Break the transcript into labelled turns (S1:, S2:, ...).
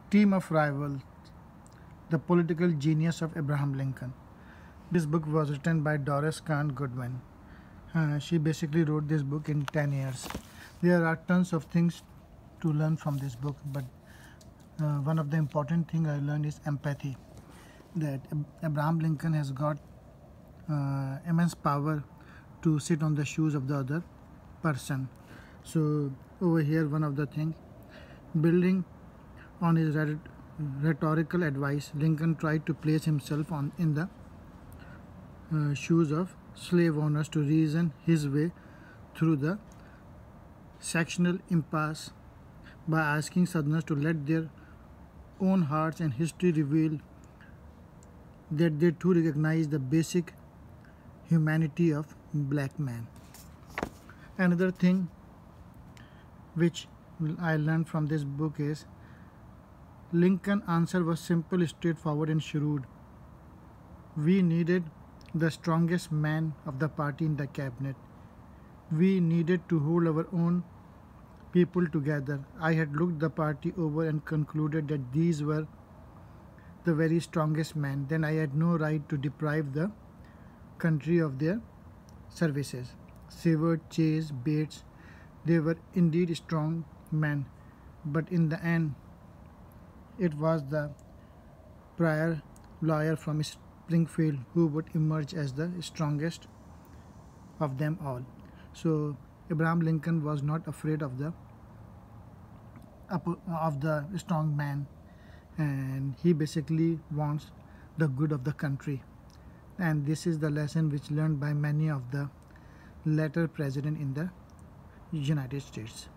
S1: Team of Rivals: The Political Genius of Abraham Lincoln. This book was written by Doris Kearns Goodwin. She basically wrote this book in 10 years. There are tons of things to learn from this book, but one of the important things I learned is empathy. That Abraham Lincoln has got immense power to sit on the shoes of the other person. So over here, one of the things, building on his rhetorical advice, Lincoln tried to place himself in the shoes of slave owners to reason his way through the sectional impasse by asking Southerners to let their own hearts and history reveal that they too recognize the basic humanity of black man. Another thing which I learned from this book is Lincoln's answer was simple, straightforward, and shrewd. We needed the strongest man of the party in the cabinet. We needed to hold our own people together. I had looked the party over and concluded that these were the very strongest men. Then I had no right to deprive the country of their services. Seward, Chase, Bates, they were indeed strong men, but in the end, it was the prior lawyer from Springfield who would emerge as the strongest of them all. So Abraham Lincoln was not afraid of the strong man, and he basically wants the good of the country. And this is the lesson which learned by many of the later president in the United States.